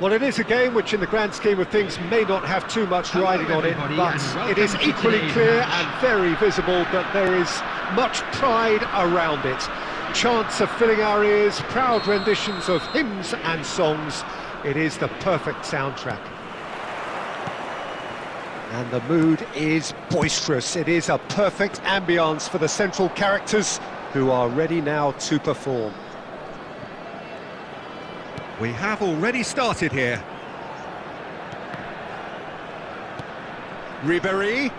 Well, it is a game which in the grand scheme of things may not have too much riding on it, but it is equally clear and very visible that there is much pride around it. Chants are filling our ears, proud renditions of hymns and songs. It is the perfect soundtrack. And the mood is boisterous. It is a perfect ambience for the central characters who are ready now to perform. We have already started here. Ribéry,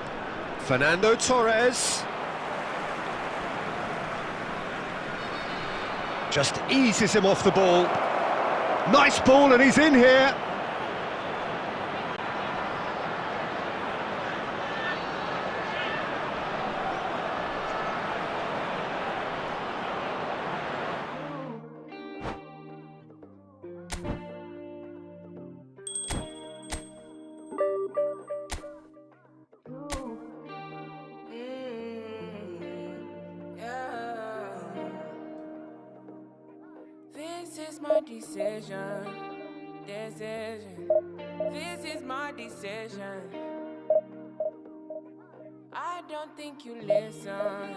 Fernando Torres. Just eases him off the ball. Nice ball, and he's in here. This is my decision. This is my decision. I don't think you listen.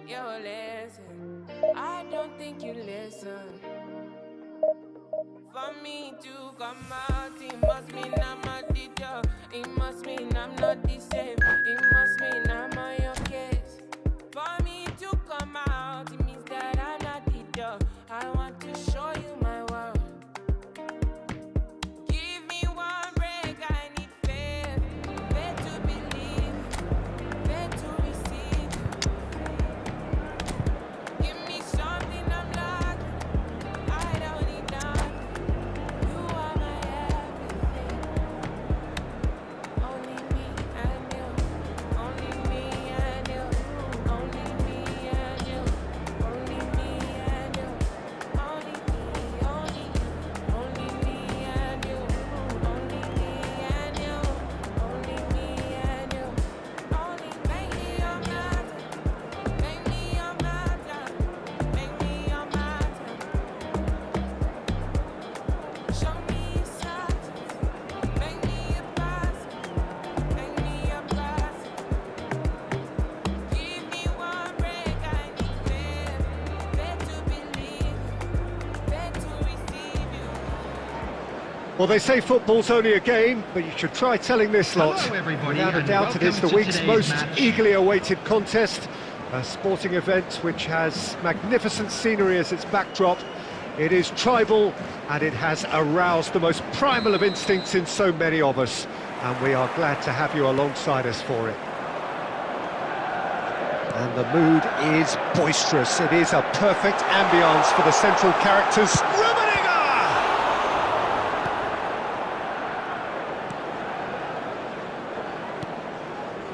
You listen. I don't think you listen. For me to come out, it must mean I'm a teacher. It must mean I'm not the same. It must mean I'm on your case. For me to come out, it means that I'm not the dog. I want to show you my world. Give me one break, I need faith. Faith to believe, faith to receive. Give me something I'm lacking. I don't need none. You are my everything. Only me and you. Only me and you. Only me and you. Only me and you. Only me, only you. Only me and you. Only me and you. Only me and you. Only make me your matter. Make me your matter. Make me your matter. Show me substance. Make me a person. Make me a person. Give me one break, I need faith. Faith to believe. Faith to receive you. Well, they say football's only a game, but you should try telling this lot. Hello, everybody, Without a and doubt, it is the welcome to week's today's most match. eagerly awaited contest. A sporting event which has magnificent scenery as its backdrop. It is tribal, and it has aroused the most primal of instincts in so many of us. And we are glad to have you alongside us for it. And the mood is boisterous. It is a perfect ambience for the central characters. Rummenigge!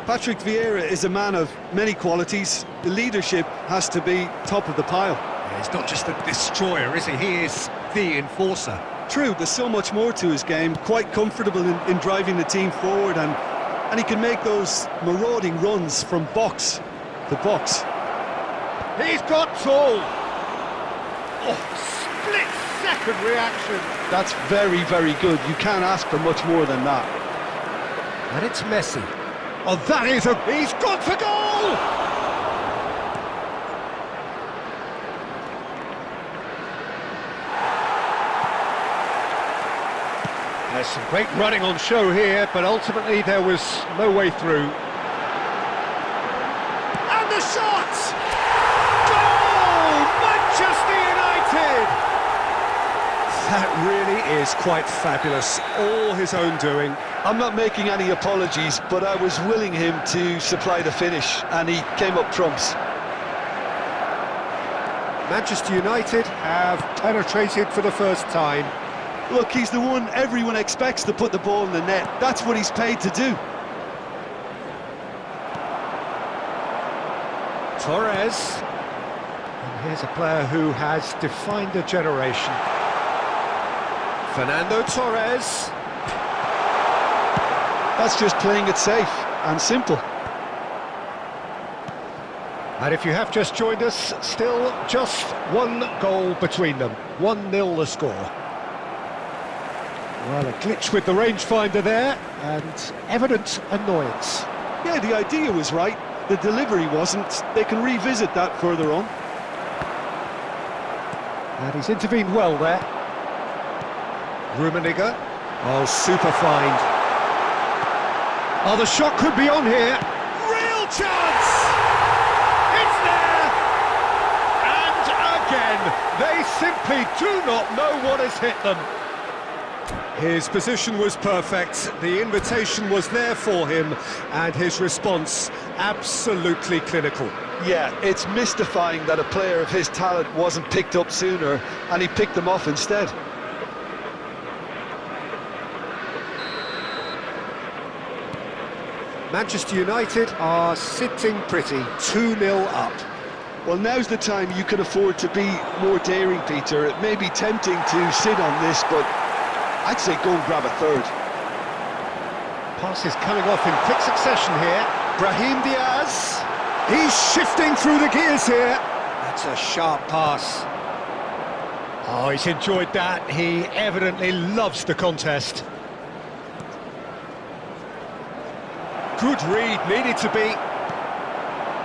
Patrick Vieira is a man of many qualities. The leadership has to be top of the pile. He's not just a destroyer, is he? He is the enforcer. True, there's so much more to his game. Quite comfortable in driving the team forward, and he can make those marauding runs from box to box. He's got tall. Oh, split-second reaction. That's very, very good. You can't ask for much more than that. And it's Messi. Oh, that is a... He's gone for goal! There's some great running on show here, but ultimately there was no way through. And the shot! Goal! Manchester United! That really is quite fabulous. All his own doing. I'm not making any apologies, but I was willing him to supply the finish, and he came up trumps. Manchester United have penetrated for the first time. Look, he's the one everyone expects to put the ball in the net. That's what he's paid to do. Torres. And here's a player who has defined a generation. Fernando Torres. That's just playing it safe and simple. And if you have just joined us, still just one goal between them. 1-0 the score. Well, a glitch with the rangefinder there, and evident annoyance. Yeah, the idea was right, the delivery wasn't. They can revisit that further on. And he's intervened well there. Rummenigge. Oh, super find. Oh, the shot could be on here. Real chance! It's there! And again, they simply do not know what has hit them. His position was perfect, the invitation was there for him, and his response absolutely clinical. Yeah, it's mystifying that a player of his talent wasn't picked up sooner, and he picked them off instead. Manchester United are sitting pretty, 2-0 up. Well, now's the time you can afford to be more daring, Peter. It may be tempting to sit on this, but I'd say go and grab a third. Passes coming off in quick succession here. Brahim Diaz. He's shifting through the gears here. That's a sharp pass. Oh, he's enjoyed that. He evidently loves the contest. Good read, needed to be.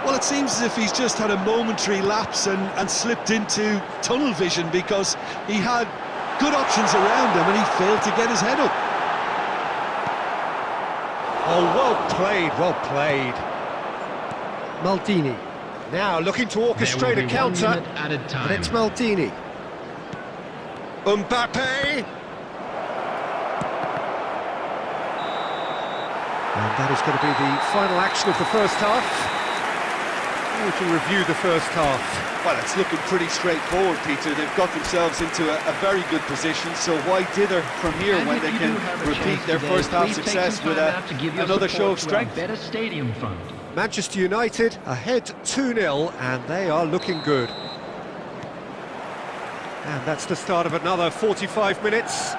Well, it seems as if he's just had a momentary lapse and slipped into tunnel vision, because he had good options around him and he failed to get his head up. Oh, well played, well played. Maldini. Now looking to orchestrate a counter. At a time. But it's Maldini. Mbappe. And that is going to be the final action of the first half. We can review the first half. Well, it's looking pretty straightforward, Peter. They've got themselves into a very good position, so why dither from here And when if they you can do have a repeat chance their today, first half please take success some with time out to give your another show support of to our strength? Better Stadium Fund. Manchester United ahead 2-0, and they are looking good. And that's the start of another 45 minutes.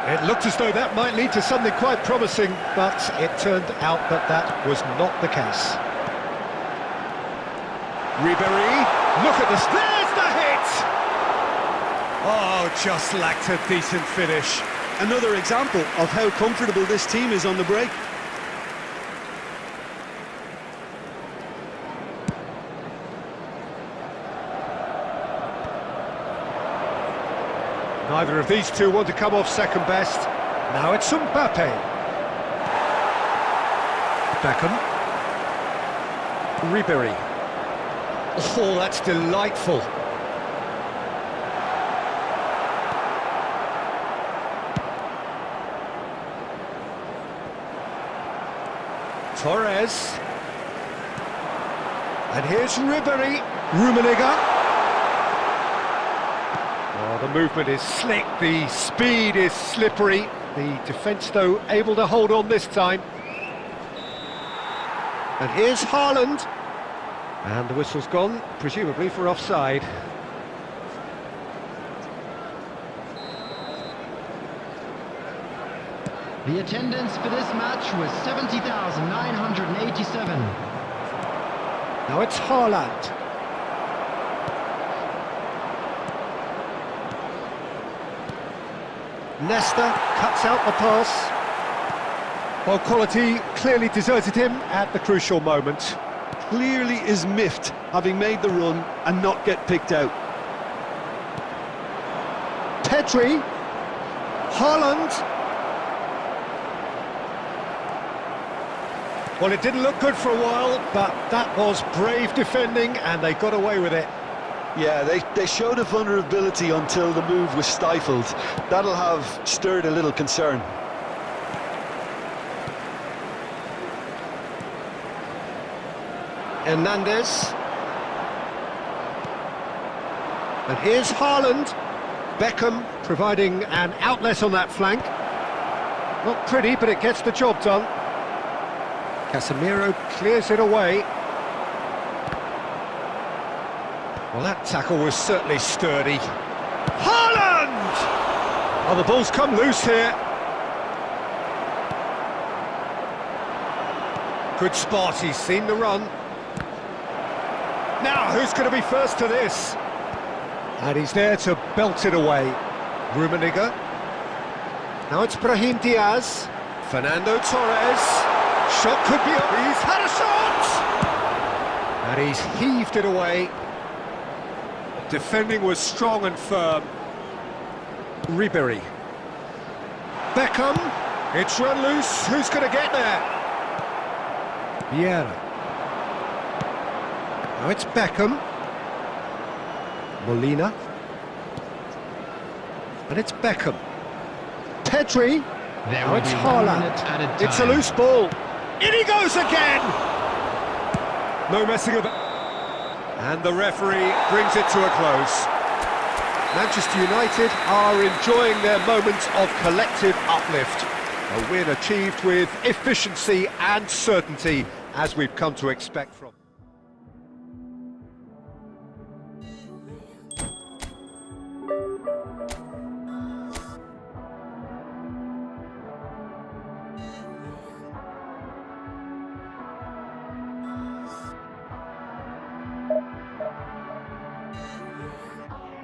It looked as though that might lead to something quite promising, but it turned out that that was not the case. Ribéry, look at this, there's the hit! Oh, just lacked a decent finish. Another example of how comfortable this team is on the break. Neither of these two want to come off second best. Now it's Mbappe. Beckham. Ribéry. Oh, that's delightful. Torres. And here's Ribéry. Rummenigge. Oh, the movement is slick, the speed is slippery. The defence, though, able to hold on this time. And here's Haaland. And the whistle's gone, presumably for offside. The attendance for this match was 70,987. Now it's Haaland. Leicester cuts out the pass. Well, quality clearly deserted him at the crucial moment. Clearly is miffed, having made the run and not get picked out. Pedri. Haaland. Well, it didn't look good for a while, but that was brave defending and they got away with it. Yeah, they showed a vulnerability until the move was stifled. That'll have stirred a little concern. Hernandez. And here's Haaland. Beckham providing an outlet on that flank. Not pretty, but it gets the job done. Casemiro clears it away. Well, that tackle was certainly sturdy. Haaland! Oh, the ball's come loose here. Good spot, he's seen the run. Now, who's going to be first to this? And he's there to belt it away. Rummenigge. Now it's Brahim Diaz. Fernando Torres. Shot could be up. He's had a shot! And he's heaved it away. Defending was strong and firm. Ribery. Beckham. It's run loose. Who's going to get there? Vieira. Now it's Beckham. Molina. And it's Beckham. Pedri. There Now will it's be 1 Haaland. minute added It's a time. loose ball. In he goes again! No messing about. And the referee brings it to a close. Manchester United are enjoying their moment of collective uplift. A win achieved with efficiency and certainty, as we've come to expect from.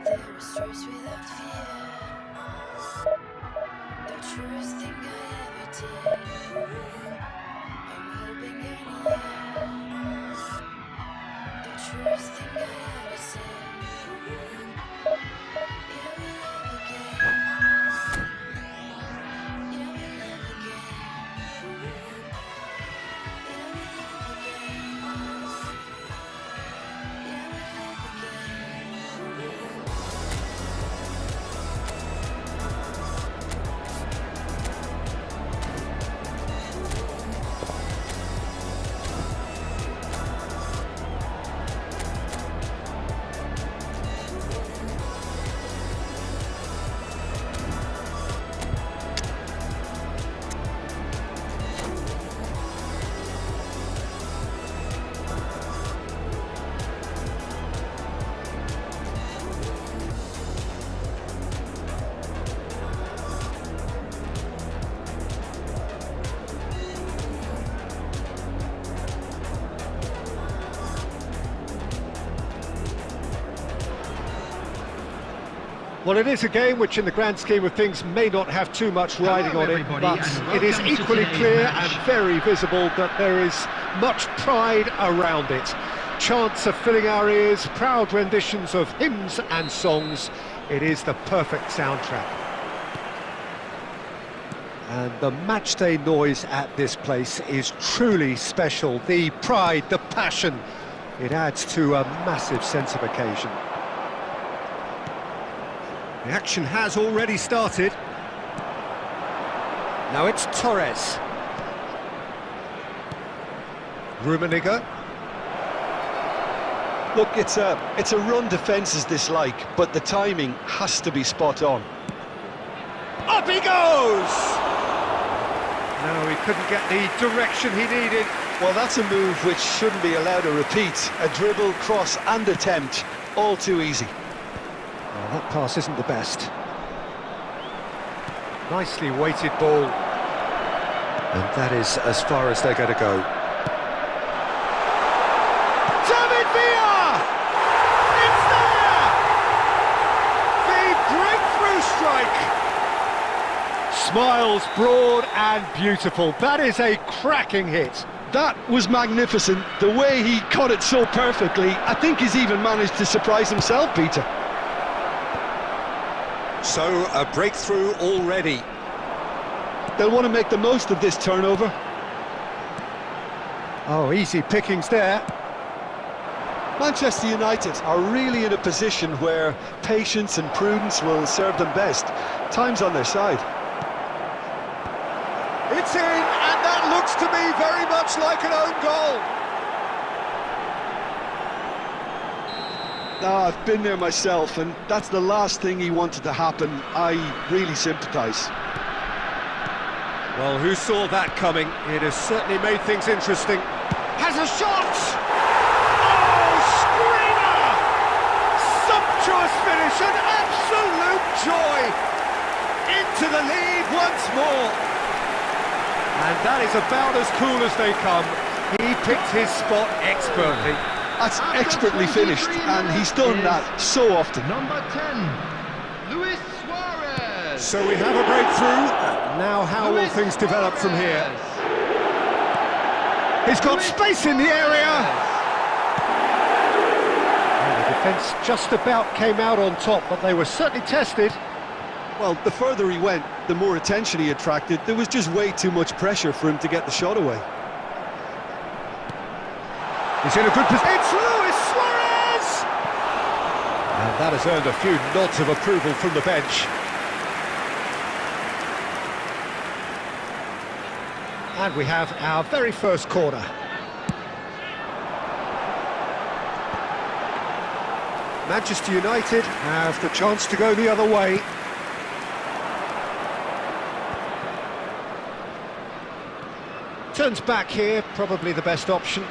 There is stress without fear. The truest thing I ever did. I'm hoping you're near. The truest thing I ever said. Yeah, we love again. Yeah, we love again. Yeah, we love again. Yeah, we love again. Well, it is a game which, in the grand scheme of things, may not have too much riding on it, everybody, but and it is welcome to equally today's clear match. and very visible that there is much pride around it. Chants are filling our ears, proud renditions of hymns and songs. It is the perfect soundtrack. And the matchday noise at this place is truly special. The pride, the passion, it adds to a massive sense of occasion. The action has already started. Now it's Torres. Rummenigge. Look, it's a run defence's dislike, but the timing has to be spot on. Up he goes! No, he couldn't get the direction he needed. Well, that's a move which shouldn't be allowed to repeat. A dribble, cross and attempt, all too easy. Well, that pass isn't the best. Nicely weighted ball. And that is as far as they're going to go. David Villa! It's there! The breakthrough strike! Smiles broad and beautiful. That is a cracking hit. That was magnificent. The way he cut it so perfectly, I think he's even managed to surprise himself, Peter. So, a breakthrough already. They'll want to make the most of this turnover. Oh, easy pickings there. Manchester United are really in a position where patience and prudence will serve them best. Time's on their side. It's in, and that looks to me very much like an own goal. I've been there myself, and that's the last thing he wanted to happen. I really sympathise. Well, who saw that coming? It has certainly made things interesting. Has a shot! Oh, screamer! Sumptuous finish, an absolute joy! Into the lead once more. And that is about as cool as they come. He picked his spot expertly. That's expertly finished, and he's done that so often. Number 10, Luis Suarez. So we have a breakthrough. Now how will things develop from here? He's got space in the area. And the defence just about came out on top, but they were certainly tested. Well, the further he went, the more attention he attracted. There was just way too much pressure for him to get the shot away. He's in a good position. It's Luis Suarez! And that has earned a few nods of approval from the bench. And we have our very first corner. Manchester United have the chance to go the other way. Turns back here, probably the best option.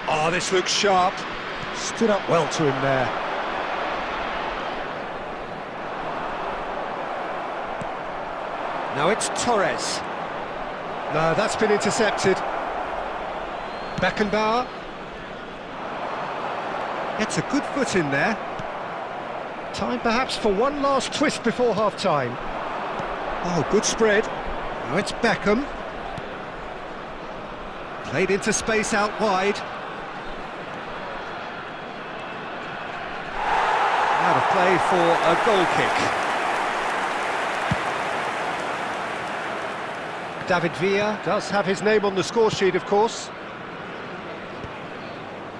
Oh, this looks sharp. Stood up well to him there. Now it's Torres. No, that's been intercepted. Beckenbauer. Gets a good foot in there. Time perhaps for one last twist before half-time. Oh, good spread. Now it's Beckham. Played into space out wide. Out of play for a goal kick. David Villa does have his name on the score sheet, of course.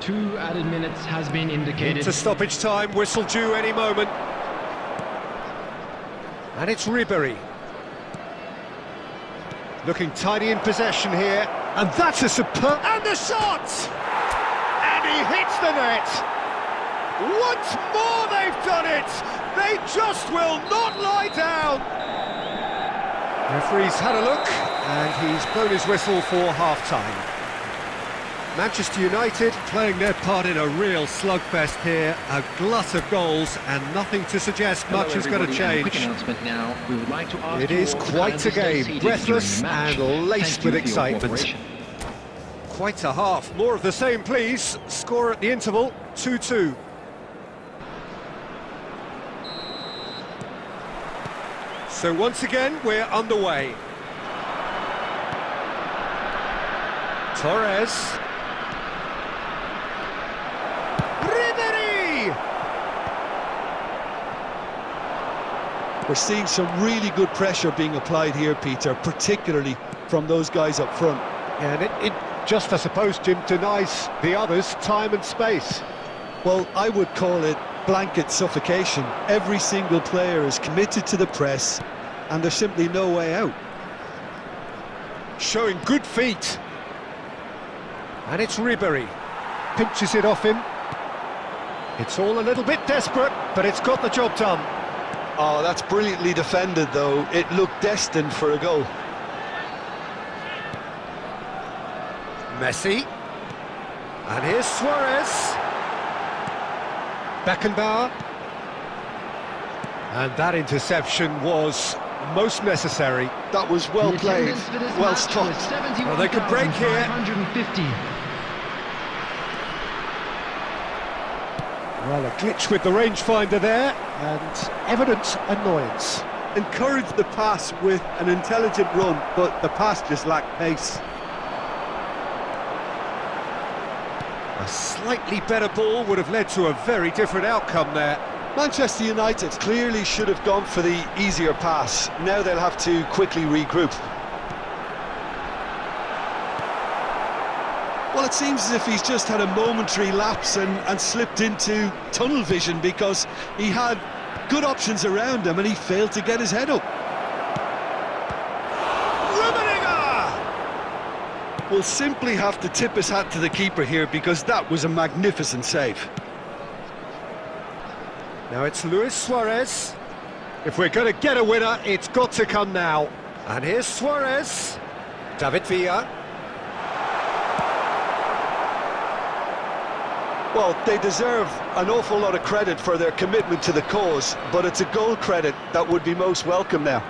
2 added minutes has been indicated. Into stoppage time, whistle due any moment. And it's Ribery. Looking tidy in possession here. And that's a superb... And the shot! And he hits the net! Once more they've done it! They just will not lie down! Referee's had a look, and he's blown his whistle for half-time. Manchester United playing their part in a real slugfest here, a glut of goals, and nothing to suggest much is going to change. Quick announcement now. We would like to ask It you is all to quite kindly a stay game, seated breathless during the match. and laced Thank with you for your excitement. cooperation. Quite a half, more of the same please. Score at the interval, 2-2. So once again, we're underway. Torres. Ribery! We're seeing some really good pressure being applied here, Peter, particularly from those guys up front. And it just, I suppose, Jim, denies the others time and space. Well, I would call it blanket suffocation. Every single player is committed to the press, and there's simply no way out. Showing good feet. And it's Ribery. Pinches it off him. It's all a little bit desperate, but it's got the job done. Oh, that's brilliantly defended, though. It looked destined for a goal. Messi. And here's Suarez. Beckenbauer. And that interception was most necessary. That was well The played, attendance for this well match stopped. was Well, they could break here. 71,550. Well, a glitch with the rangefinder there, and evident annoyance. Encouraged the pass with an intelligent run, but the pass just lacked pace. A slightly better ball would have led to a very different outcome there. Manchester United clearly should have gone for the easier pass. Now they'll have to quickly regroup. Well, it seems as if he's just had a momentary lapse and slipped into tunnel vision, because he had good options around him and he failed to get his head up. Will simply have to tip his hat to the keeper here, because that was a magnificent save. Now it's Luis Suarez. If we're going to get a winner, it's got to come now. And here's Suarez. David Villa. Well, they deserve an awful lot of credit for their commitment to the cause, but it's a goal credit that would be most welcome now.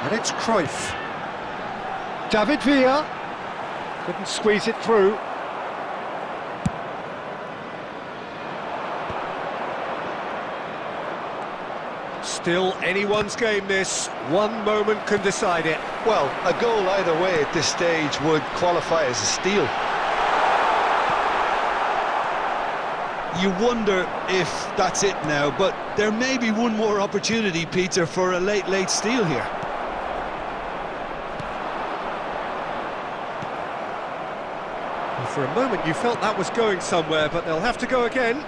And it's Cruyff. David Villa couldn't squeeze it through. Still anyone's game this. One moment can decide it. Well, a goal either way at this stage would qualify as a steal. You wonder if that's it now, but there may be one more opportunity, Peter, for a late steal here. For a moment you felt that was going somewhere, but they'll have to go again.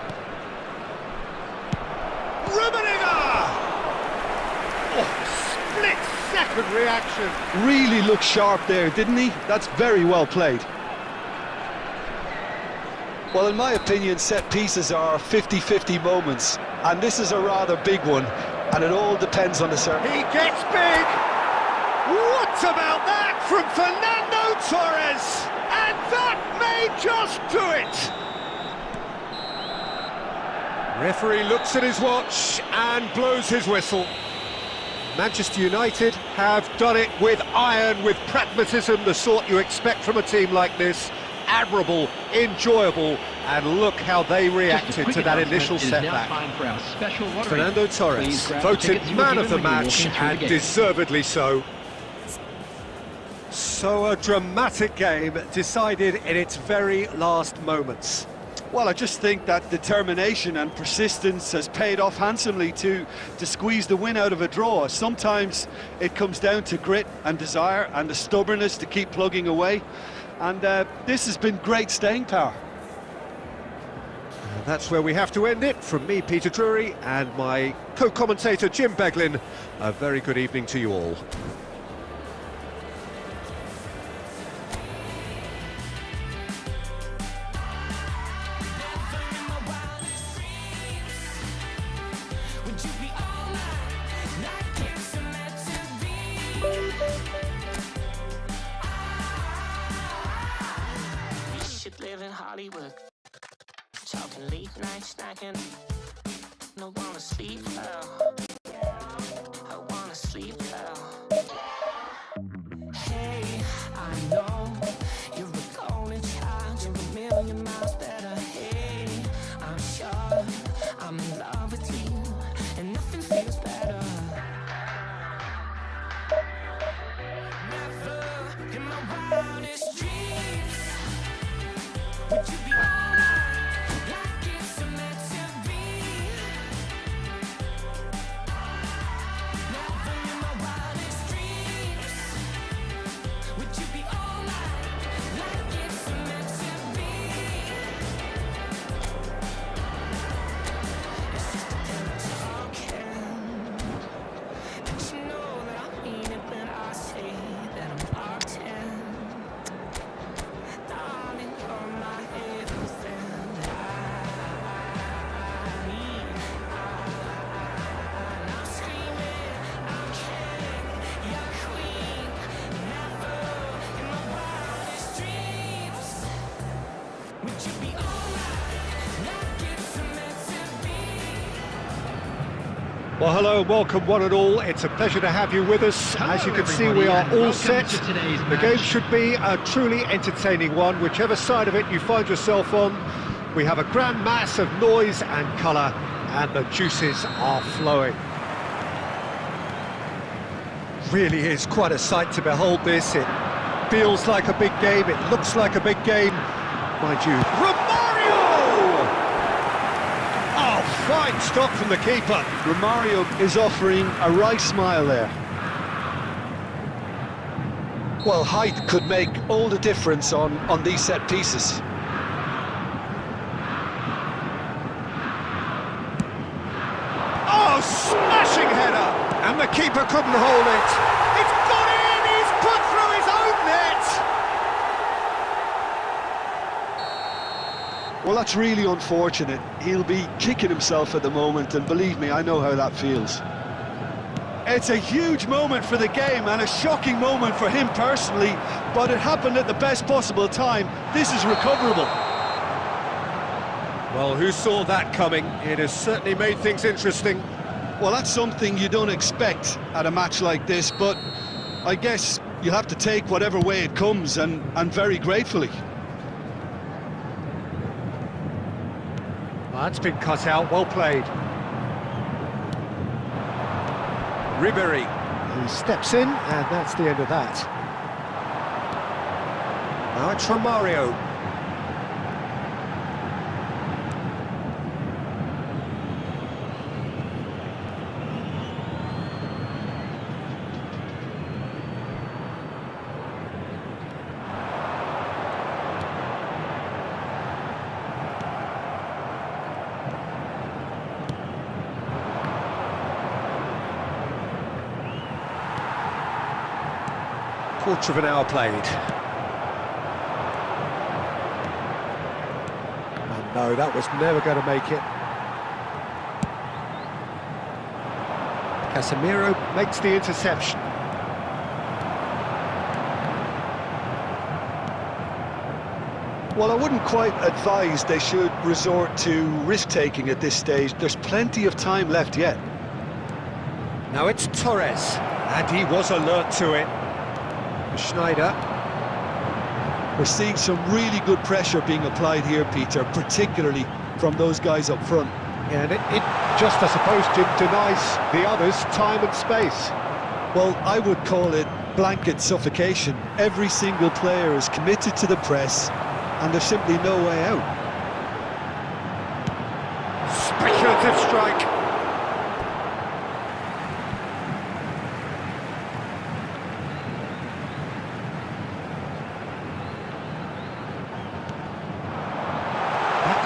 Split-second reaction. Really looked sharp there, didn't he? That's very well played. Well, in my opinion, set pieces are 50-50 moments, and this is a rather big one, and it all depends on the serve. He gets big! What about that from Fernando Torres? And that may just do it! Referee looks at his watch and blows his whistle. Manchester United have done it with iron, with pragmatism, the sort you expect from a team like this. Admirable, enjoyable, and look how they reacted to that initial setback. Fernando Torres voted man of the match, and deservedly so. So a dramatic game decided in its very last moments. Well, I just think that determination and persistence has paid off handsomely to squeeze the win out of a draw. Sometimes it comes down to grit and desire and the stubbornness to keep plugging away. And this has been great staying power. And that's where we have to end it. From me, Peter Drury, and my co-commentator, Jim Beglin, a very good evening to you all. Live in Hollywood, talking late night snacking. No wanna sleep well. I wanna sleep well. Hey, I know you're a golden child. You're a million miles better. Hey, I'm sure I'm in love with you, and nothing feels better. Never in my wildest dreams would you be alright, like it's meant to be? Never in my wildest dreams would you be alright, like it's meant to be? It's just a thing talking, but you know that I mean it when I say that I'm locked in. Darling, you're my everything that I need. I'm screaming, I'm king, you're queen. Never in my wildest dreams would you be alright, like it's meant to be. Well, hello and welcome one and all. It's a pleasure to have you with us. As you can see, we are all set. The game should be a truly entertaining one, whichever side of it you find yourself on. We have a grand mass of noise and colour, and the juices are flowing. Really is quite a sight to behold this. It feels like a big game, it looks like a big game. Mind you, Romario! Oh, fine stop from the keeper. Romario is offering a right smile there. Well, height could make all the difference on these set pieces. Oh, smashing header! And the keeper couldn't hold it. It's gone in! He's put through his own net! Well, that's really unfortunate. He'll be kicking himself at the moment, and believe me, I know how that feels. It's a huge moment for the game and a shocking moment for him personally, but it happened at the best possible time. This is recoverable. Well, who saw that coming? It has certainly made things interesting. Well, that's something you don't expect at a match like this, but I guess you'll have to take whatever way it comes, and very gratefully. That's been cut out, well played. Ribery, who steps in, and that's the end of that. Now it's Romario. Quarter of an hour played. And no, that was never going to make it. Casemiro makes the interception. Well, I wouldn't quite advise they should resort to risk-taking at this stage. There's plenty of time left yet. Now it's Torres, and he was alert to it. Schneider. We're seeing some really good pressure being applied here, Peter, particularly from those guys up front. And it just, I suppose, denies the others time and space. Well, I would call it blanket suffocation. Every single player is committed to the press, and there's simply no way out. Speculative strike.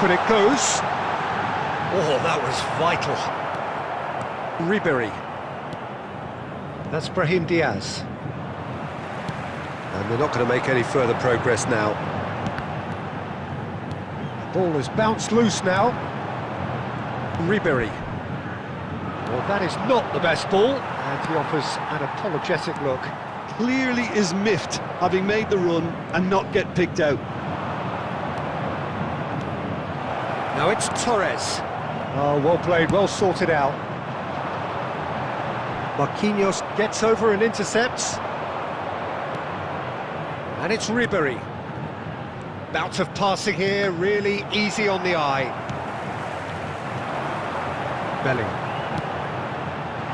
When it goes. Oh, that was vital. Ribery. That's Brahim Diaz. And they're not going to make any further progress now. The ball has bounced loose now. Ribery. Well, that is not the best ball, and he offers an apologetic look. Clearly is miffed, having made the run and not get picked out. Now it's Torres. Oh, well played, well sorted out. Marquinhos gets over and intercepts. And it's Ribery. Bout of passing here, really easy on the eye. Belling.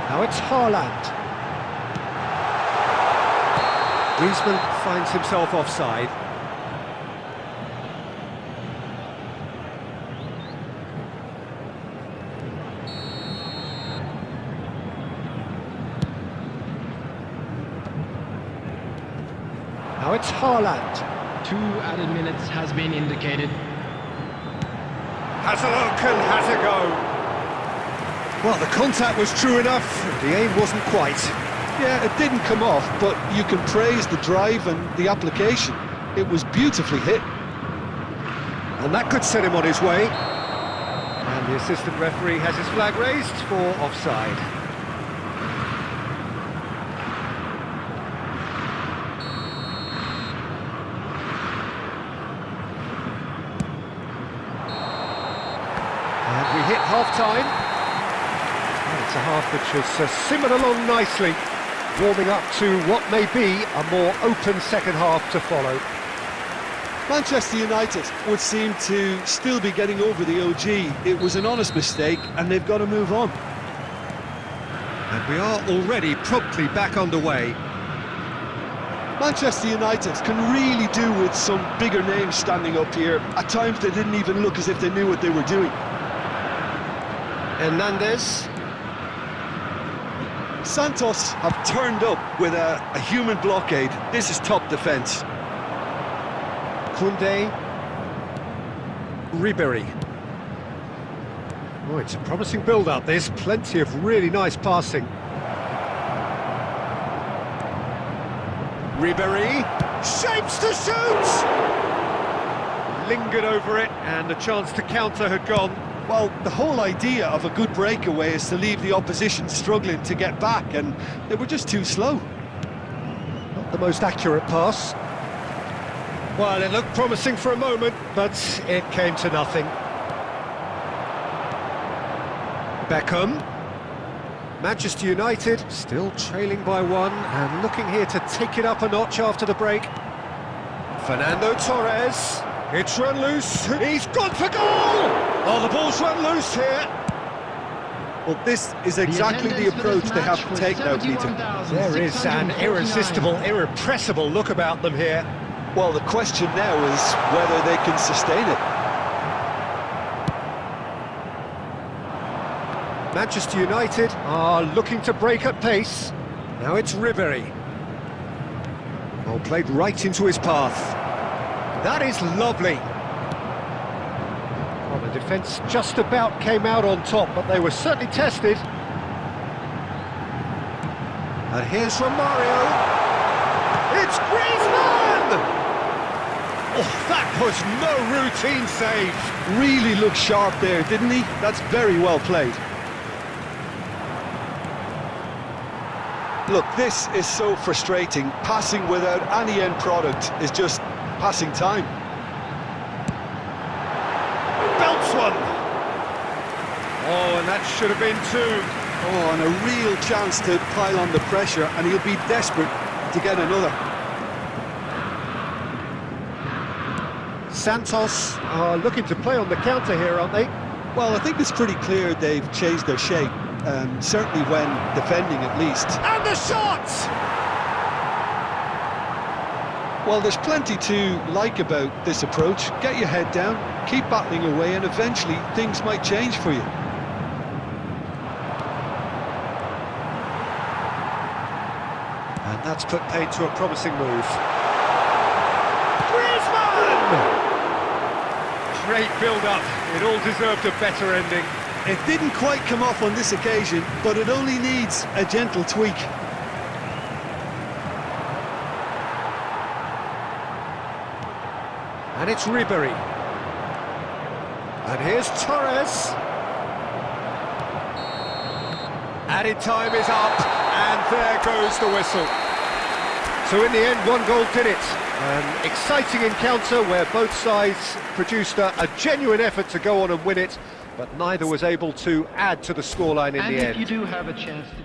Now it's Haaland. Griezmann finds himself offside. Now it's Haaland. 2 added minutes has been indicated. Has a look and has a go. Well, the contact was true enough, the aim wasn't quite. Yeah, it didn't come off, but you can praise the drive and the application. It was beautifully hit. And that could set him on his way. And the assistant referee has his flag raised for offside. And we hit half-time. And it's a half which has simmered along nicely, warming up to what may be a more open second half to follow. Manchester United would seem to still be getting over the OG. It was an honest mistake, and they've got to move on. And we are already promptly back underway. Manchester United can really do with some bigger names standing up here. At times they didn't even look as if they knew what they were doing. Hernandez. Santos have turned up with a human blockade. This is top defence. Koundé. Ribery. Oh, it's a promising build-up, this. Plenty of really nice passing. Ribery. Shapes to shoot! Lingered over it, and the chance to counter had gone. Well, the whole idea of a good breakaway is to leave the opposition struggling to get back, and they were just too slow. Not the most accurate pass. Well, it looked promising for a moment, but it came to nothing. Beckham. Manchester United still trailing by one and looking here to take it up a notch after the break. Fernando Torres, it's run loose, he's gone for goal! Oh, the ball's run loose here. Well, this is exactly the approach they have to take now, Peter. There is an irresistible, irrepressible look about them here. Well, the question now is whether they can sustain it. Manchester United are looking to break at pace. Now it's Ribery. Oh, played right into his path. That is lovely. Well, the defence just about came out on top, but they were certainly tested. And here's Romario. It's Griezmann! Oh, that was no routine save. Really looked sharp there, didn't he? That's very well played. Look, this is so frustrating. Passing without any end product is just passing time. Belts one! Oh, and that should have been two. Oh, and a real chance to pile on the pressure, and he'll be desperate to get another. Santos are looking to play on the counter here, aren't they? Well, I think it's pretty clear they've changed their shape. Certainly when defending, at least. And the shot! Well, there's plenty to like about this approach. Get your head down, keep battling away, and eventually things might change for you. And that's put paid to a promising move. Griezmann! Great build-up. It all deserved a better ending. It didn't quite come off on this occasion, but it only needs a gentle tweak. And it's Ribery. And here's Torres. Added time is up, and there goes the whistle. So in the end, one goal did it. An exciting encounter where both sides produced a genuine effort to go on and win it, but neither was able to add to the scoreline in the end. And if you do have a chance to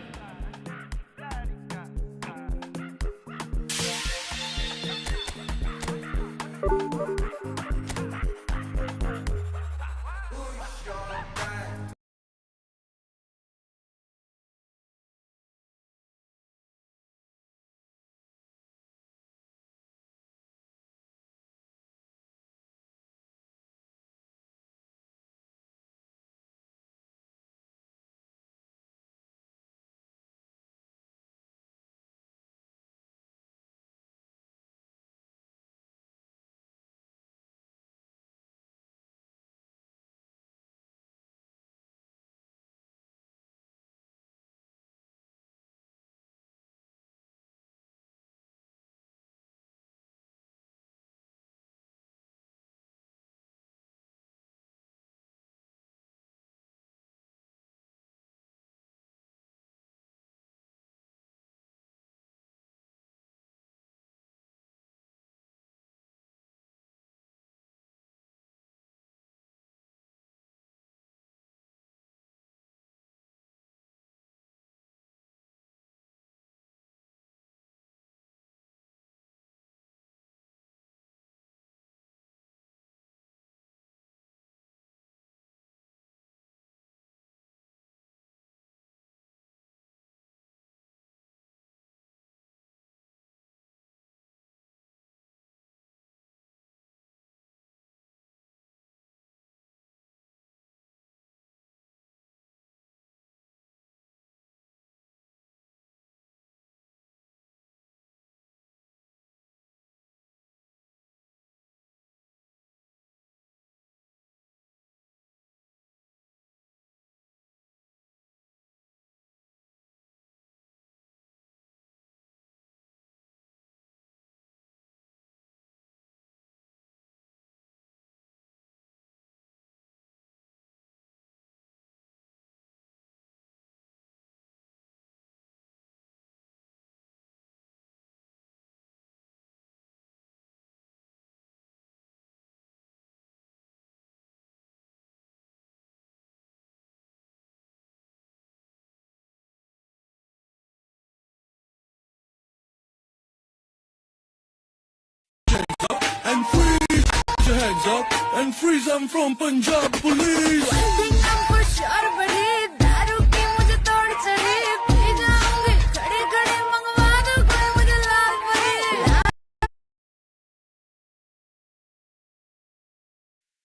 heads up and freeze them from Punjab police. One thing I'm for sure, buddy, दारू की मुझे तोड़ चढ़ी, P जाऊंगी खड़े खड़े मंगवा दो कोई मुझे लाल परी।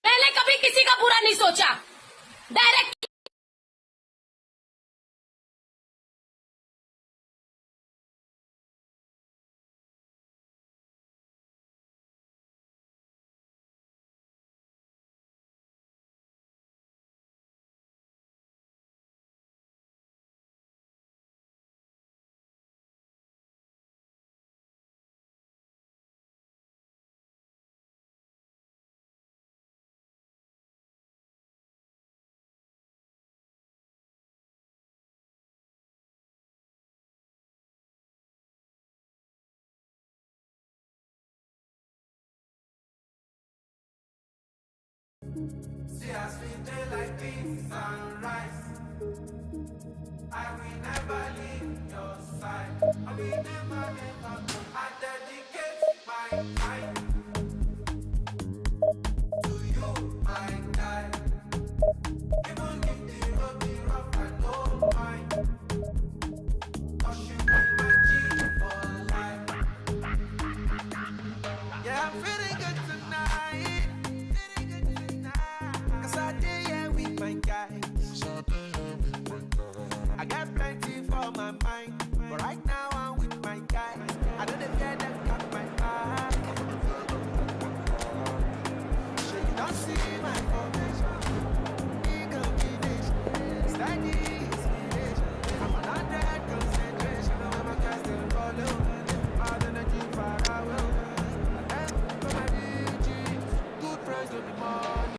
मैंने कभी किसी का बुरा नहीं सोचा, direct See us we daylight beat sunrise. I will never leave your side. I will never, never. I dedicate my time to you, my guy. Even if the road be rough, I don't mind. 'Cause you be my G for life. Yeah, I'm feeling good tonight. Cause I did, yeah, with my guys. I got plenty for my mind, but right now I'm with my guys. I know they fear them got my back. So you don't see my formation. Big combination, steady inspiration. I'm on 100 concentration. When my guys they follow, hard energy far away. And then for my DGs, good price to the money.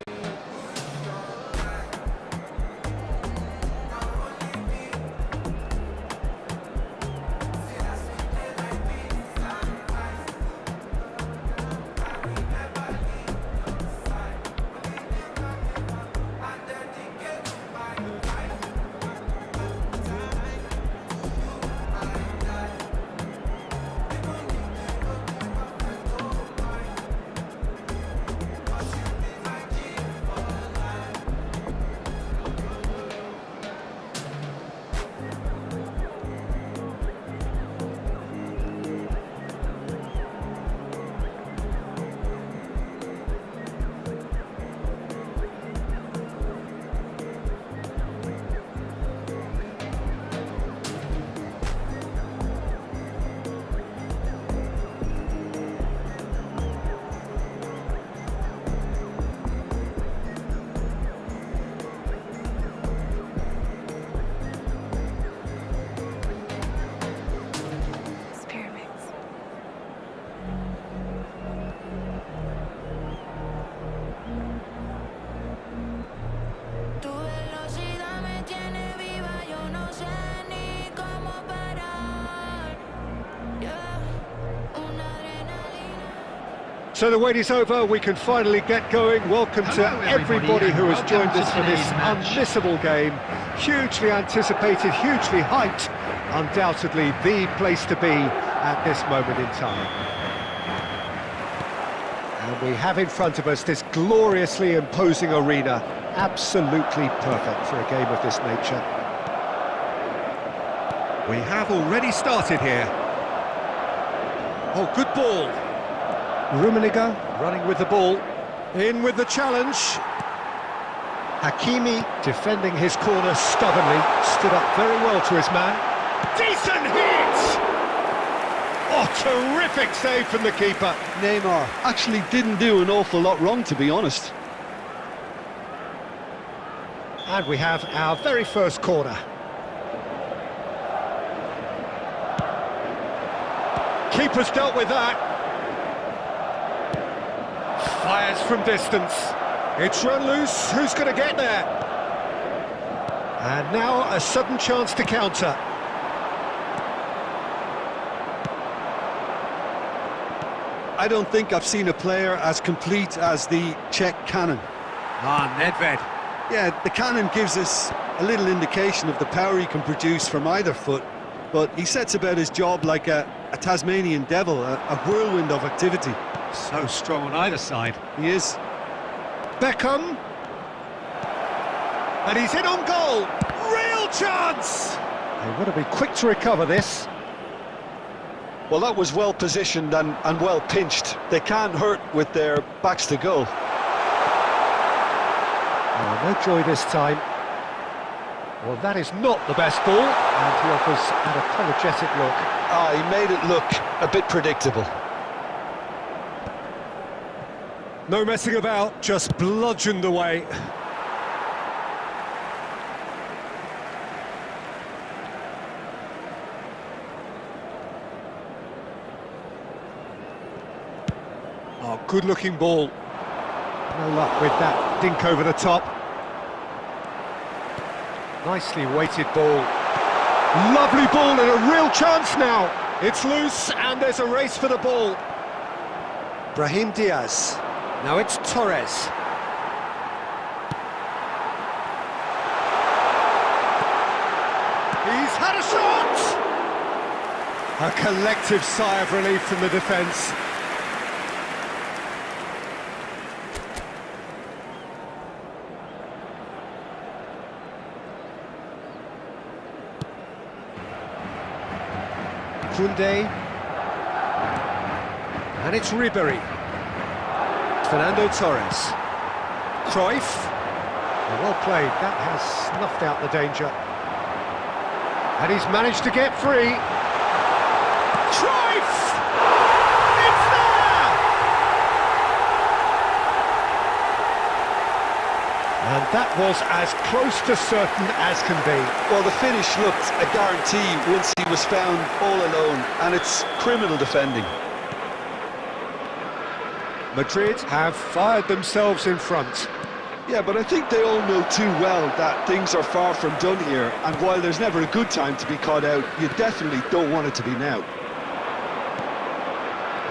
Tu velocidad me tiene viva, yo no sé ni cómo parar. Yeah, una adrenalina. So the wait is over, we can finally get going. Welcome to Hello, everybody who has welcome joined to us for this today's match. unmissable game. Hugely anticipated, hugely hyped. Undoubtedly the place to be at this moment in time. And we have in front of us this gloriously imposing arena. Absolutely perfect for a game of this nature. We have already started here. Oh, good ball. Rummenigge running with the ball. In with the challenge. Hakimi defending his corner stubbornly. Stood up very well to his man. Decent hit! Oh, terrific save from the keeper. Neymar actually didn't do an awful lot wrong, to be honest. And we have our very first corner. Keeper's dealt with that. Fires from distance. It's run loose. Who's going to get there? And now a sudden chance to counter. I don't think I've seen a player as complete as the Czech cannon. Ah, Nedved. Yeah, the cannon gives us a little indication of the power he can produce from either foot, but he sets about his job like a Tasmanian devil, a whirlwind of activity. So strong on either side. He is. Beckham. And he's in on goal. Real chance! They want to be quick to recover this. Well, that was well positioned and well pinched. They can't hurt with their backs to goal. Oh, no joy this time. Well, that is not the best ball, and he offers an apologetic look. Ah, he made it look a bit predictable. No messing about, just bludgeoned away. Oh, good-looking ball. No luck with that dink over the top. Nicely weighted ball. Lovely ball and a real chance now. It's loose and there's a race for the ball. Brahim Diaz. Now it's Torres. He's had a shot! A collective sigh of relief from the defence. Koundé, and it's Ribery. Fernando Torres. Cruyff. Well played, that has snuffed out the danger. And he's managed to get free. Cruyff! It's there! And that was as close to certain as can be. Well, the finish looked a guarantee once he was found all alone, and it's criminal defending. Madrid have fired themselves in front. Yeah, but I think they all know too well that things are far from done here, and while there's never a good time to be caught out, you definitely don't want it to be now.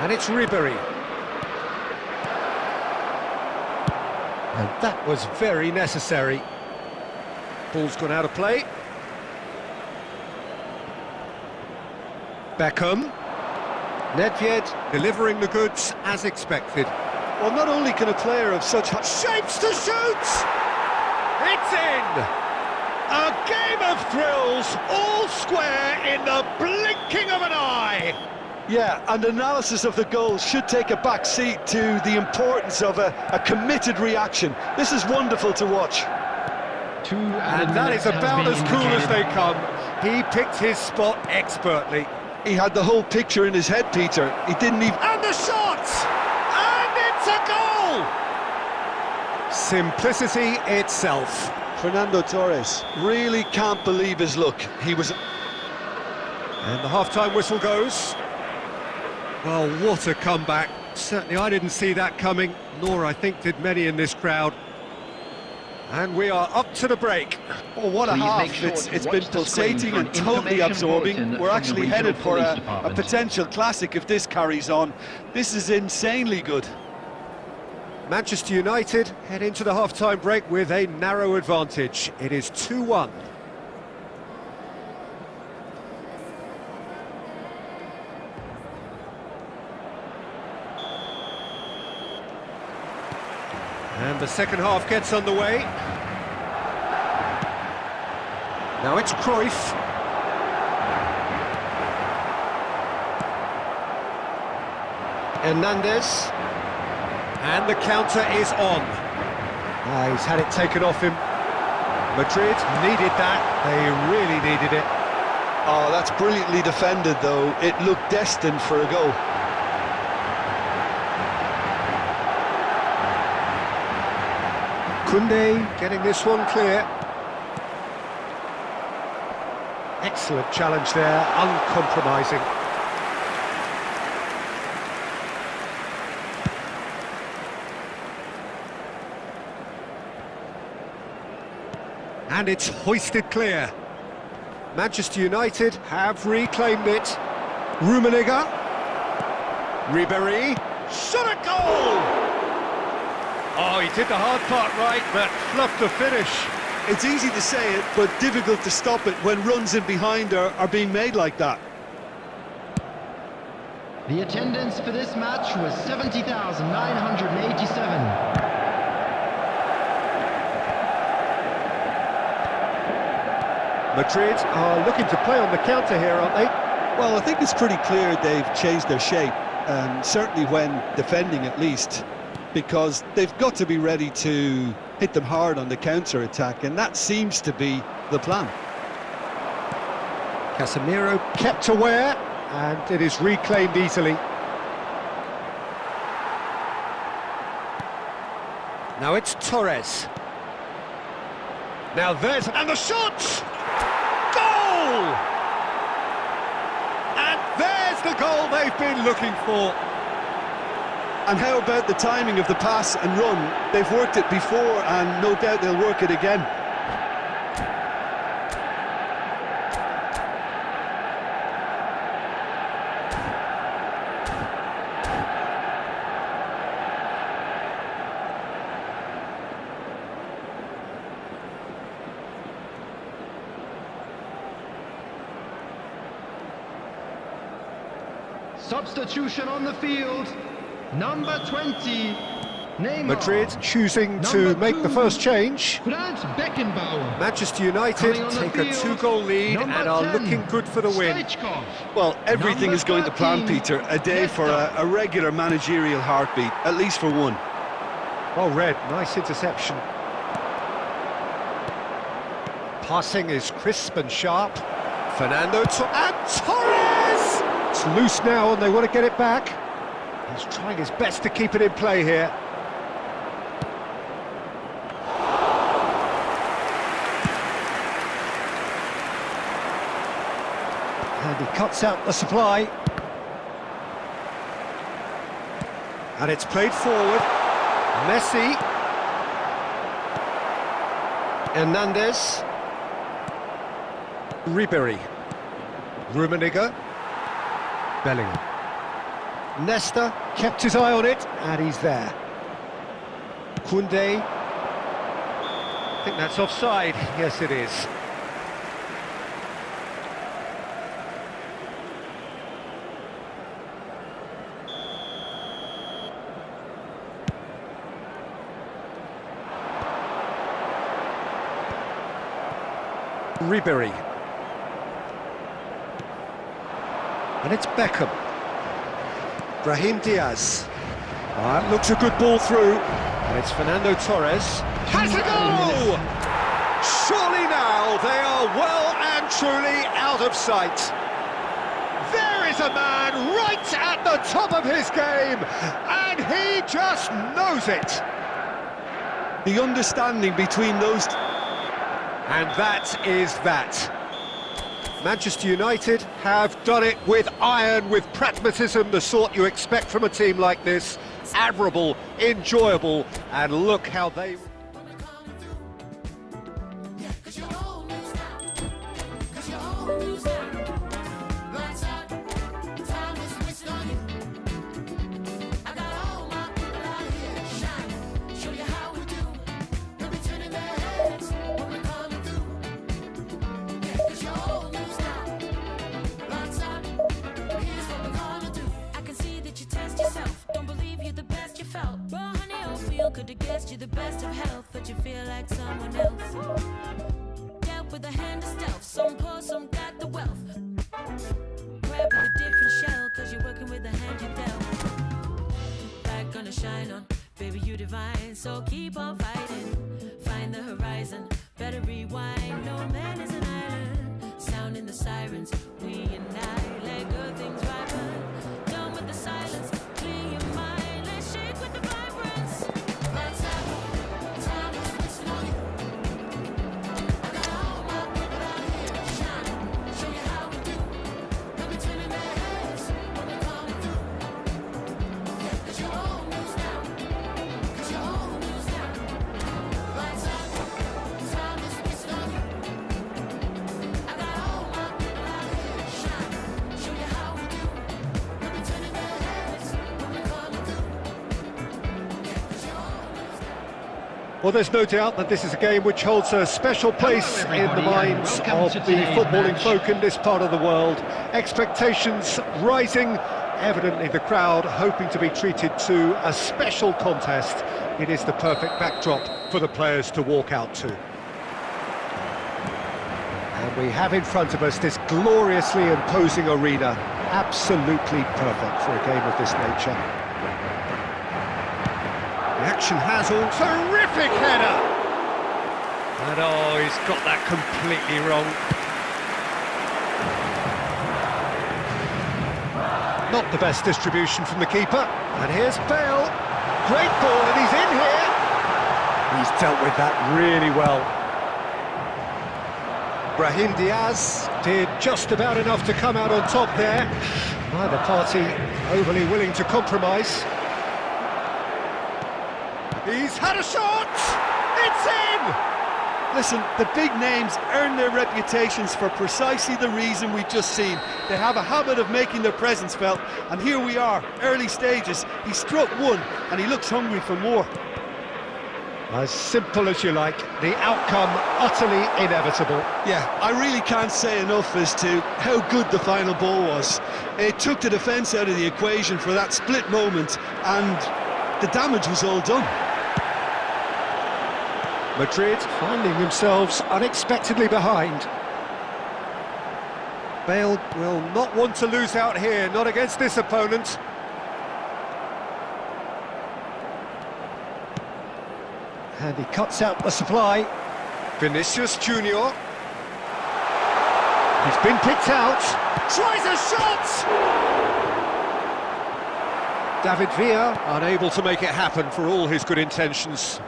And it's Ribery. And that was very necessary. Ball's gone out of play. Beckham. Nedved delivering the goods as expected. Well, not only can a player of such Shapes to shoot! It's in! A game of thrills, all square in the blinking of an eye! Yeah, and analysis of the goal should take a back seat to the importance of a committed reaction. This is wonderful to watch. And that is about as cool as they come. He picked his spot expertly. He had the whole picture in his head, Peter. He didn't even... And the shot! And it's a goal! Simplicity itself. Fernando Torres really can't believe his luck. He was... And the half-time whistle goes. Well, what a comeback. Certainly I didn't see that coming, nor I think did many in this crowd. And we are up to the break. Oh, what a half. It's been pulsating and totally absorbing. We're actually headed for a potential classic if this carries on. This is insanely good. Manchester United head into the half-time break with a narrow advantage. It is 2-1. And the second half gets underway. Now it's Cruyff. Hernandez. And the counter is on. He's had it taken off him. Madrid needed that. They really needed it. Oh, that's brilliantly defended, though. It looked destined for a goal. Koundé getting this one clear. Excellent challenge there, uncompromising. And it's hoisted clear. Manchester United have reclaimed it. Rummenigge. Ribery. Shot a goal! Oh, he did the hard part right, but fluffed the finish. It's easy to say it, but difficult to stop it when runs in behind are being made like that. The attendance for this match was 70,987. Madrid are looking to play on the counter here, aren't they? Well, I think it's pretty clear they've changed their shape, certainly when defending at least, because they've got to be ready to hit them hard on the counter-attack, and that seems to be the plan. Casemiro kept aware, and it is reclaimed easily. Now it's Torres. Now there's... and the shot! Goal! And there's the goal they've been looking for. And how about the timing of the pass and run? They've worked it before, and no doubt they'll work it again. Substitution on the field. Number 20, Neymar. Madrid choosing to Number make the 2, first change. Franz Beckenbauer. Manchester United Coming on the take a field, 2-goal lead number and are 10, looking good for the win. Stoichkov. Well, everything Number is going to plan, 13, Peter. A day for a regular managerial heartbeat, at least for one. Well read, nice interception. Passing is crisp and sharp. Fernando and Torres! It's loose now and they want to get it back. He's trying his best to keep it in play here. And he cuts out the supply. And it's played forward. Messi. Hernandez. Ribery. Rummenigge. Bellingham. Nesta kept his eye on it, and he's there. Koundé. I think that's offside. Yes, it is. Ribery. And it's Beckham. Brahim Diaz. That looks a good ball through. And it's Fernando Torres. Has a goal! Surely now they are well and truly out of sight. There is a man right at the top of his game, and he just knows it. The understanding between those... And that is that. Manchester United have done it with iron, with pragmatism, the sort you expect from a team like this. Admirable, enjoyable, and look how they... Could have guessed you're the best of health, but you feel like someone else. Dealt with a hand of stealth, some poor, some got the wealth. Grab with a different shell, cause you're working with the hand you dealt. Back gonna shine on, baby you divine, so keep on fighting. Find the horizon, better rewind, no man is an island. Sounding the sirens, we unite, let good things ripen. Done with the silence, clear your mind, let's shake with the vibrance. Well, there's no doubt that this is a game which holds a special place in the minds of the footballing folk in this part of the world. Expectations rising, evidently the crowd hoping to be treated to a special contest. It is the perfect backdrop for the players to walk out to. And we have in front of us this gloriously imposing arena. Absolutely perfect for a game of this nature. The action has all... Terrific header! And oh, he's got that completely wrong. Not the best distribution from the keeper. And here's Bale. Great ball, and he's in here. He's dealt with that really well. Brahim Diaz did just about enough to come out on top there. Neither party overly willing to compromise. He's had a shot! It's in! Listen, the big names earn their reputations for precisely the reason we've just seen. They have a habit of making their presence felt, and here we are, early stages. He struck one, and he looks hungry for more. As simple as you like, the outcome utterly inevitable. Yeah, I really can't say enough as to how good the final ball was. It took the defence out of the equation for that split moment, and the damage was all done. Madrid finding themselves unexpectedly behind. Bale will not want to lose out here, not against this opponent. And he cuts out the supply. Vinicius Junior. He's been picked out. Tries a shot! David Villa unable to make it happen for all his good intentions.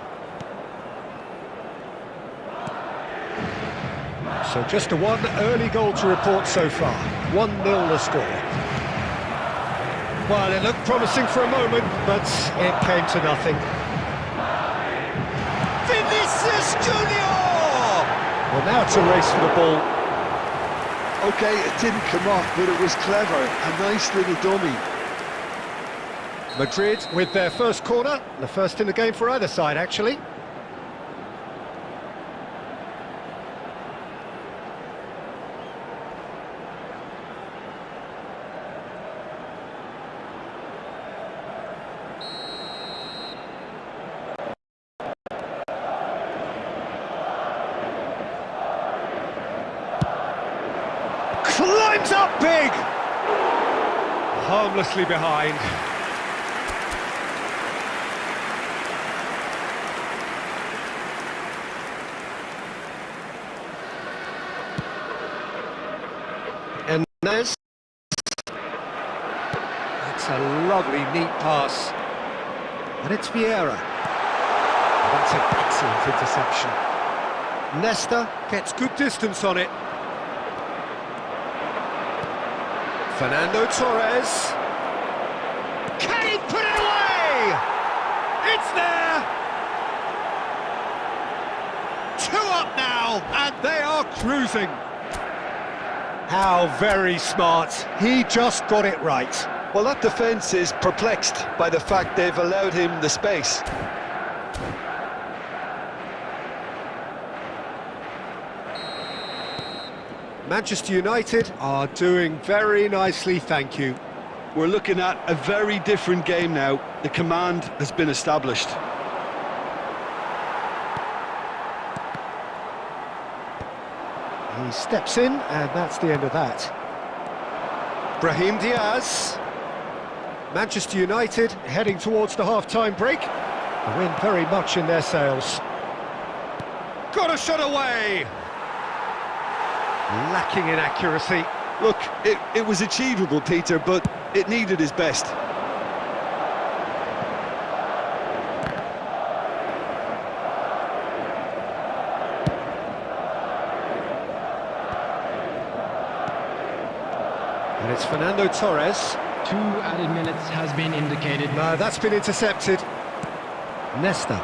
So just a one early goal to report so far. 1-0 the score. Well, it looked promising for a moment, but it came to nothing. Vinicius Junior! Well, now it's a race for the ball. OK, it didn't come off, but it was clever. A nice little dummy. Madrid with their first corner, the first in the game for either side, actually. Climbs up big! Harmlessly behind. And that's a lovely, neat pass. And it's Vieira. That's an excellent interception. Nesta gets good distance on it. Fernando Torres. Can he put it away? It's there! 2 up now, and they are cruising. How very smart. He just got it right. Well, that defence is perplexed by the fact they've allowed him the space. Manchester United are doing very nicely, thank you. We're looking at a very different game now. The command has been established. He steps in, and that's the end of that. Brahim Diaz. Manchester United heading towards the half-time break. The wind very much in their sails. Got a shot away! Lacking in accuracy. Look, it was achievable, Peter, but it needed his best. And it's Fernando Torres. 2 added minutes has been indicated. No, that's been intercepted. Nesta.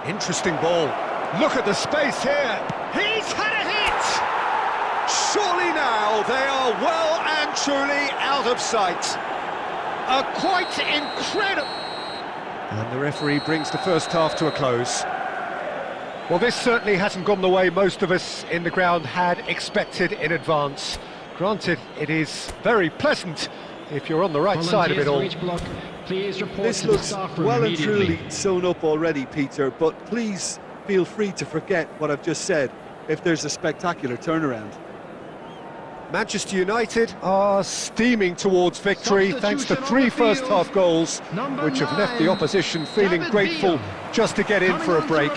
Interesting ball. Look at the space here. He's had a hit! Surely now they are well and truly out of sight. A quite incredible... And the referee brings the first half to a close. Well, this certainly hasn't gone the way most of us in the ground had expected in advance. Granted, it is very pleasant if you're on the right side of it all. Please report This to the looks staff room well and immediately. truly sewn up already, Peter, but please feel free to forget what I've just said. if there's a spectacular turnaround. Manchester United are steaming towards victory thanks to 3 first-half goals, which have left the opposition feeling grateful just to get in for a break.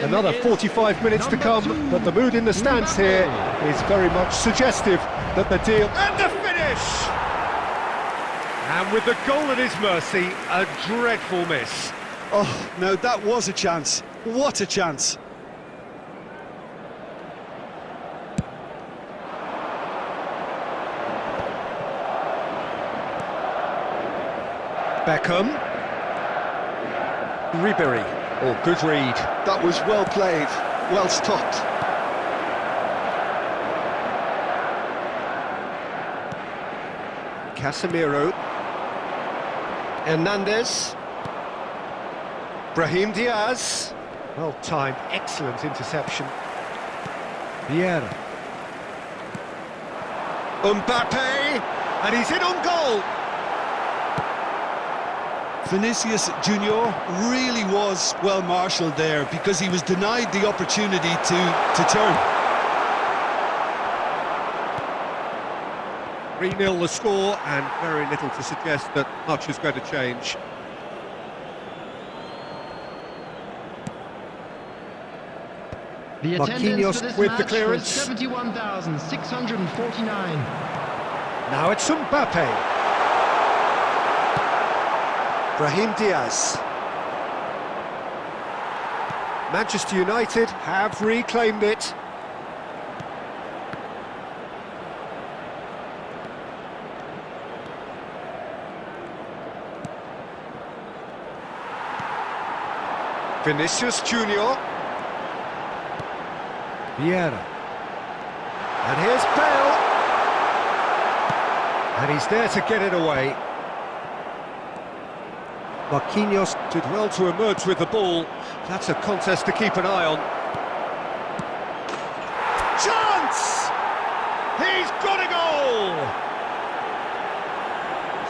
Another 45 minutes to come, but the mood in the stands here is very much suggestive that the deal... And the finish! And with the goal at his mercy, a dreadful miss. Oh, now that was a chance. What a chance. Beckham. Ribery. Oh, good read. That was well played, well stopped. Casemiro. Hernandez. Brahim Diaz. Well timed, excellent interception. Vieira. Mbappe. And he's in on goal. Vinicius Junior really was well marshalled there because he was denied the opportunity to turn. 3-0 the score, and very little to suggest that much is going to change. The Marquinhos attendance for this with the match clearance. was 71,649. Now it's Mbappe. Brahim Diaz. Manchester United have reclaimed it. Vinicius Junior. Vieira. And here's Bale. And he's there to get it away. Marquinhos did well to emerge with the ball. That's a contest to keep an eye on. Chance! He's got a goal!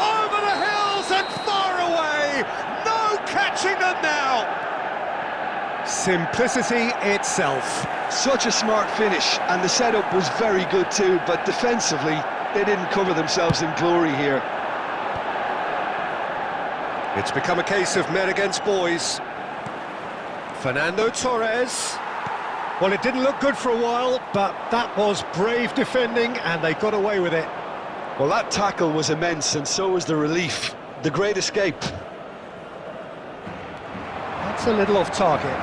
Over the hills and far away! No catching them now! Simplicity itself. Such a smart finish, and the setup was very good too, but defensively, they didn't cover themselves in glory here. It's become a case of men against boys. Fernando Torres. Well, it didn't look good for a while, but that was brave defending, and they got away with it. Well, that tackle was immense, and so was the relief. The great escape. That's a little off target.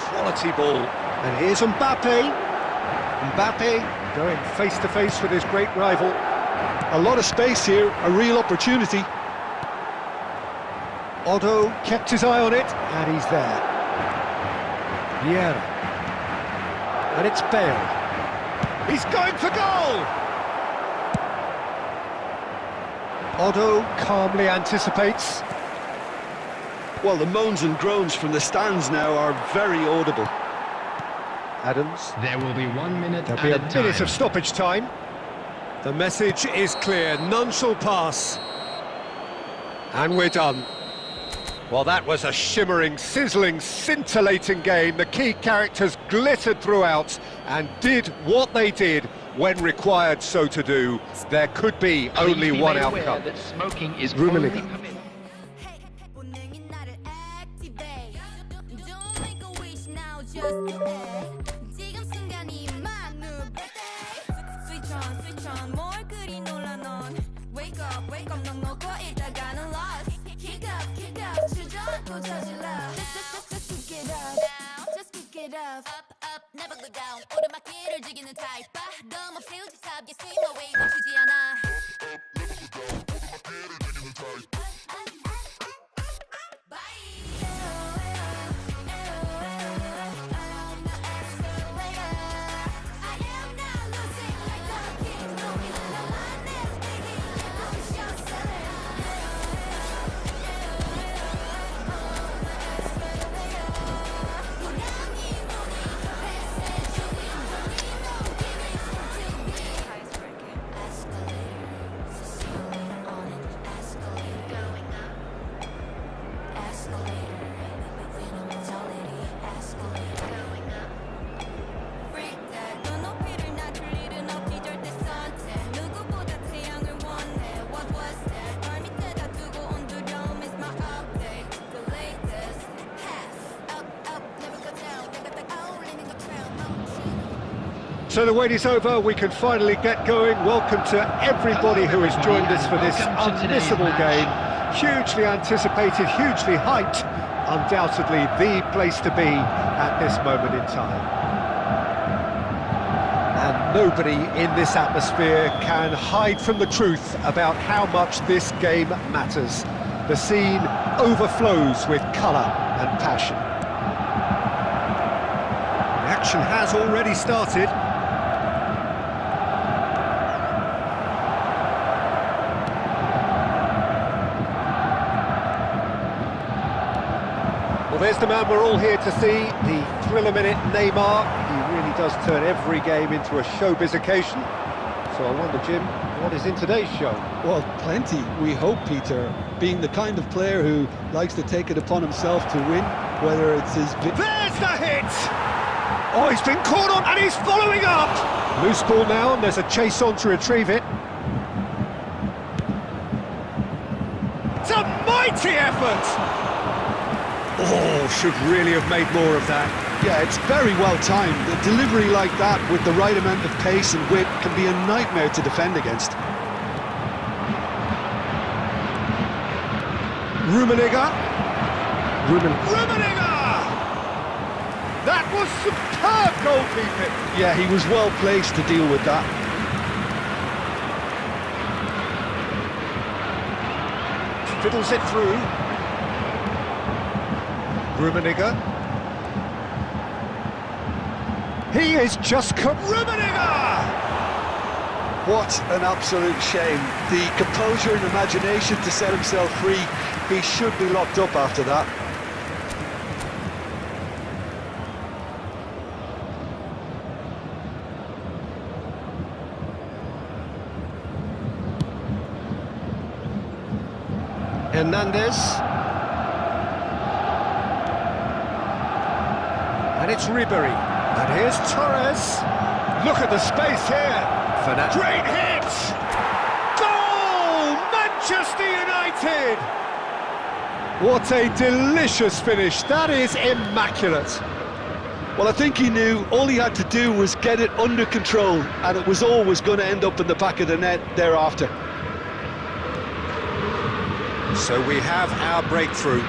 Quality ball. And here's Mbappe. Mbappe going face-to-face with his great rival. A lot of space here, a real opportunity. Otto kept his eye on it, and he's there. Vieira. And it's Bale. He's going for goal! Otto calmly anticipates. Well, the moans and groans from the stands now are very audible. Adams. There will be 1 minute There'll be a added minute time. of stoppage time. The message is clear, none shall pass. And we're done. Well, that was a shimmering, sizzling, scintillating game. The key characters glittered throughout and did what they did when required so to do. There could be only Please be one made aware outcome. that smoking is Rummenigge. only permitted. 본능이 나를 activate. Don't make a wish now, just today. 지금 순간이 my new birthday. Switch on, 뭘 그리 놀라 넌. Wake up, 넌 놓고 있다가는 lost. Kick up, 주저앉고 저질러. Just kick it up, just kick it up. Up, never go down. 오르막길을 즐기는 타입. 너무 feel top, you see no way 멈추지 않아. So the wait is over, we can finally get going. Welcome to everybody who has joined us for this unmissable game. Hugely anticipated, hugely hyped, undoubtedly the place to be at this moment in time. And nobody in this atmosphere can hide from the truth about how much this game matters. The scene overflows with colour and passion. The action has already started. Well, there's the man we're all here to see, the thriller-minute Neymar. He really does turn every game into a showbiz occasion. So I wonder, Jim, what is in today's show? Well, plenty, we hope, Peter. Being the kind of player who likes to take it upon himself to win, whether it's his... There's the hit! Oh, he's been caught on and he's following up! Loose ball now and there's a chase on to retrieve it. It's a mighty effort! Oh, should really have made more of that. Yeah, it's very well timed. A delivery like that with the right amount of pace and whip can be a nightmare to defend against. Rummenigge. Rummenigge! That was superb goalkeeping. Yeah, he was well placed to deal with that. Fiddles it through. Rummenigge. He is just Rummenigge! What an absolute shame. The composure and imagination to set himself free. He should be locked up after that. Hernandez. And it's Ribery. And here's Torres. Look at the space here. Great hit! Goal! Manchester United! What a delicious finish. That is immaculate. Well, I think he knew all he had to do was get it under control, and it was always going to end up in the back of the net thereafter. So we have our breakthrough.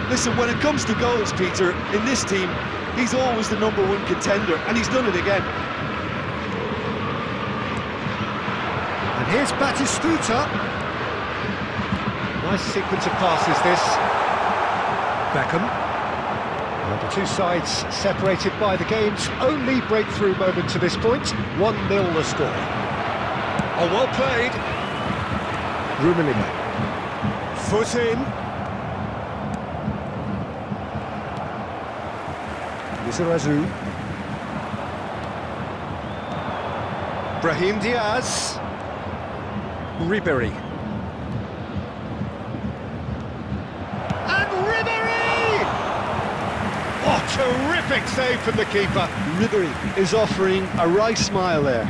Listen, when it comes to goals, Peter, in this team, he's always the #1 contender, and he's done it again. And here's Batistuta. Nice sequence of passes, this. Beckham. And the two sides separated by the game's only breakthrough moment to this point. 1-0 the score. Oh, well played. Rummenigge. Foot in. Lizarazu. Brahim Diaz. Ribery. And Ribery! Oh, terrific save from the keeper. Ribery is offering a right smile there.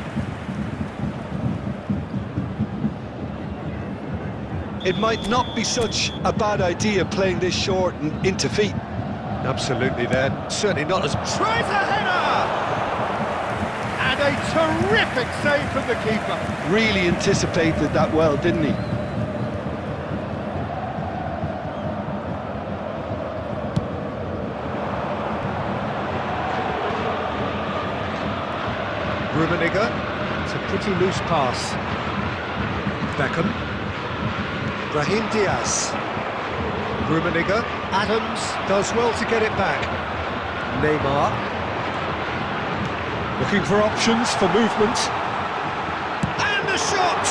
It might not be such a bad idea playing this short and into feet. Absolutely there. Certainly not as... Tries a header! And a terrific save from the keeper. Really anticipated that well, didn't he? Rummenigge. It's a pretty loose pass. Beckham. Brahim Diaz. Rummenigge. Adams does well to get it back. Neymar. Looking for options for movement. And the shot!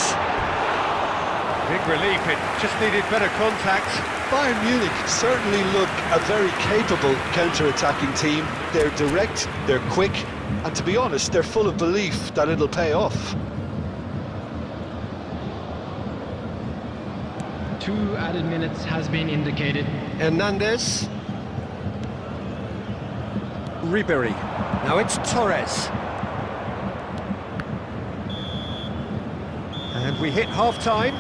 Big relief, it just needed better contact. Bayern Munich certainly look a very capable counter-attacking team. They're direct, they're quick, and to be honest, they're full of belief that it'll pay off. 2 added minutes has been indicated. Hernandez. Ribery. Now it's Torres. And we hit half-time.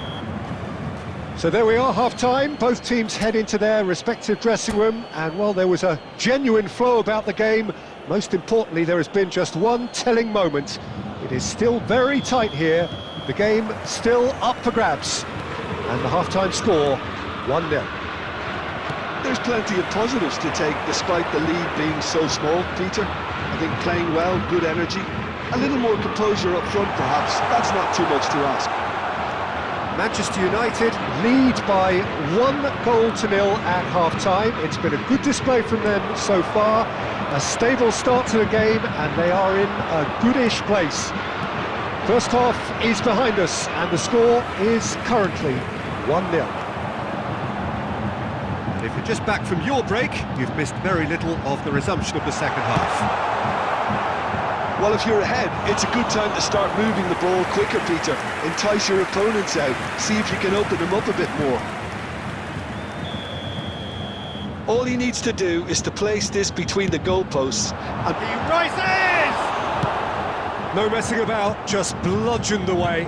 So there we are, half-time. Both teams head into their respective dressing room, and while there was a genuine flow about the game, most importantly, there has been just one telling moment. It is still very tight here. The game still up for grabs, and the half-time score 1-0. There's plenty of positives to take despite the lead being so small, Peter. I think playing well, good energy, a little more composure up front perhaps. That's not too much to ask. Manchester United lead by 1-0 at half-time. It's been a good display from them so far. A stable start to the game, and they are in a goodish place. First half is behind us, and the score is currently 1-0. And if you're just back from your break, you've missed very little of the resumption of the second half. Well, if you're ahead, it's a good time to start moving the ball quicker, Peter. Entice your opponents out, see if you can open them up a bit more. All he needs to do is to place this between the goalposts and... He rises! No messing about, just bludgeoned away.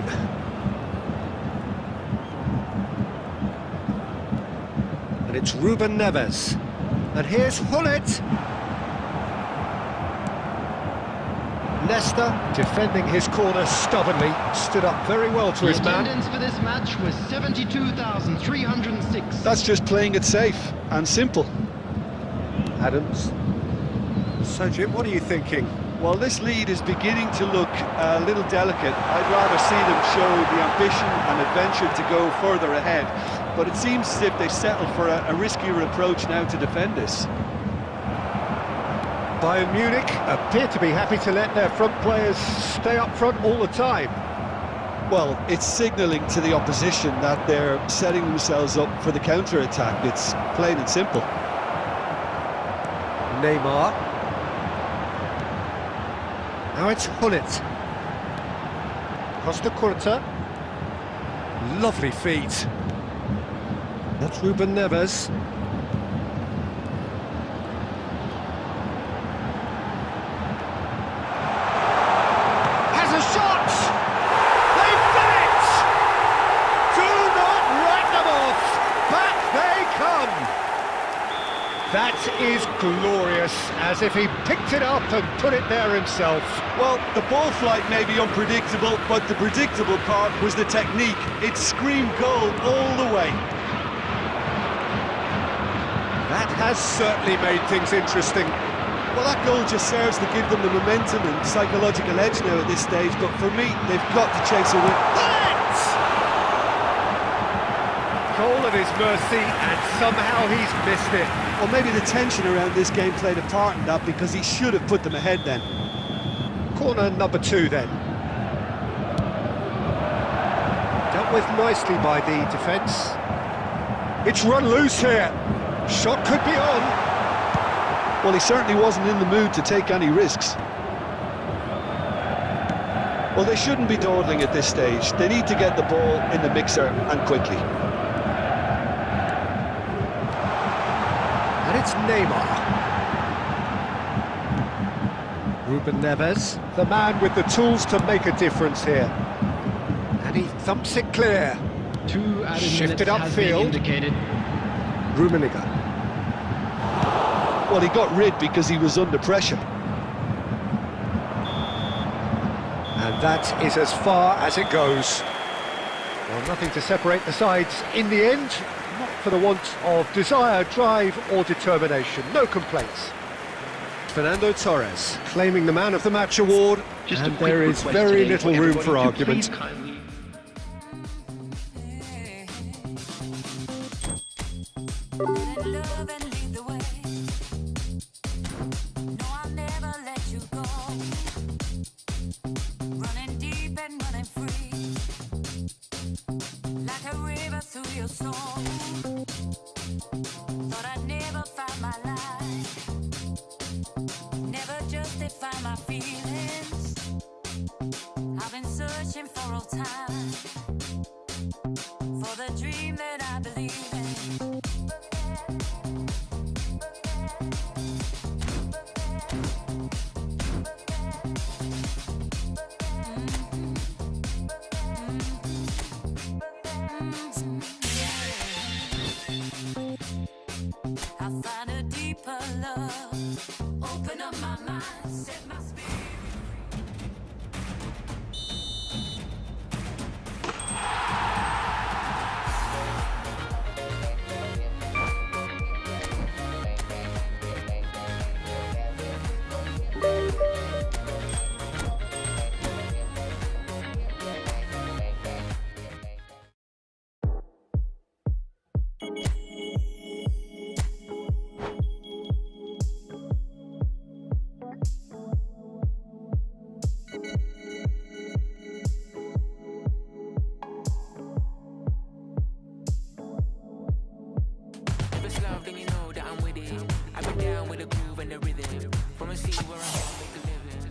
And it's Ruben Neves. And here's Hullet. Leicester defending his corner stubbornly, stood up very well to his man. Attendance for this match was 72,306. That's just playing it safe and simple. Adams. So Jim, what are you thinking? Well, this lead is beginning to look a little delicate. I'd rather see them show the ambition and adventure to go further ahead. But it seems as if they've settled for a riskier approach now to defend this. Bayern Munich appear to be happy to let their front players stay up front all the time. Well, it's signalling to the opposition that they're setting themselves up for the counter-attack. It's plain and simple. Neymar. Now it's Hullet. Costa Curta. Lovely feet. That's Ruben Neves. Has a shot! They've done it! Do not write them off! Back they come! That is glorious, as if he picked it up and put it there himself. Well, the ball flight may be unpredictable, but the predictable part was the technique. It screamed goal all the way. That has certainly made things interesting. Well, that goal just serves to give them the momentum and psychological edge now at this stage, but for me, they've got to chase a win. Goal at his mercy, and somehow he's missed it. Well, maybe the tension around this game played a part in that, because he should have put them ahead then. Corner number 2 then. Dealt with nicely by the defence. It's run loose here. Shot could be on. Well, he certainly wasn't in the mood to take any risks. Well, they shouldn't be dawdling at this stage. They need to get the ball in the mixer and quickly. And it's Neymar. Ruben Neves, the man with the tools to make a difference here. And he thumps it clear. 2 added Shifted minutes has been upfield. indicated. Rummenigge. Well, he got rid because he was under pressure. And that is as far as it goes. Well, nothing to separate the sides in the end, not for the want of desire, drive or determination. No complaints. Fernando Torres claiming the Man of the Match award, Just a and quick there is request very today little for room everybody for to argument. please kindly Love and lead the way. No, I'll never let you go. Running deep and running free, like a river through your soul. Thought I'd never find my life, never justify my feelings. I've been searching for all time, for the dream that I believe in. open up my mind, set my spirit. If it's love, then you know that I'm with it. I've been down with the groove and the rhythm. From a city where I'm from, make a living.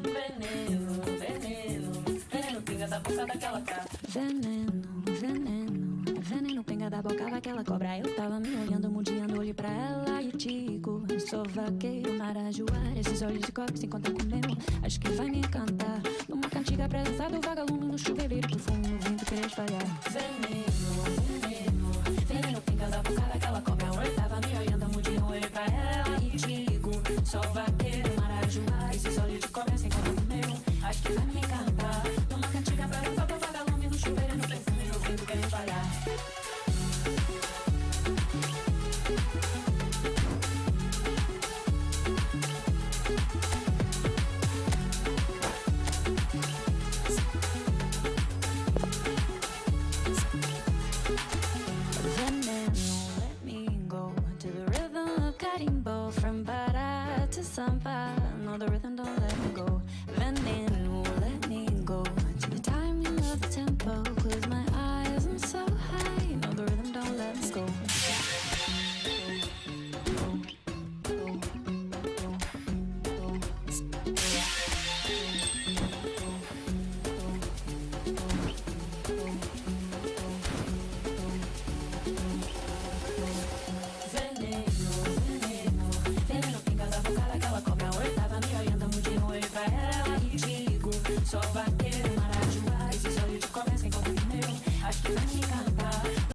Veneno, veneno, veneno pinga da boca daquela cara. Veneno, veneno, veneno pinga da boca daquela cobra. Eu tava me olhando, mudiando, olhei pra ela e digo: sou vaqueiro, marajoara. Esses olhos de cobre se encontram com o meu, acho que vai me encantar. Numa cantiga presença do vagalume no chuveiro, pro fumo no vento querer espalhar. Veneno, veneno, veneno pinga da boca daquela cobra. Eu tava me olhando, mudiando, olhei pra ela e digo: sou vaqueiro, marajoara. Esses olhos de cobre se encontram com o meu, acho que vai me encantar. Numa cantiga presença do vagalume no chuveiro, no perfume no vento querer espalhar. Veneno, let me go to the rhythm of cutting bow. From bada to samba, no, the rhythm don't let me go. Veneno.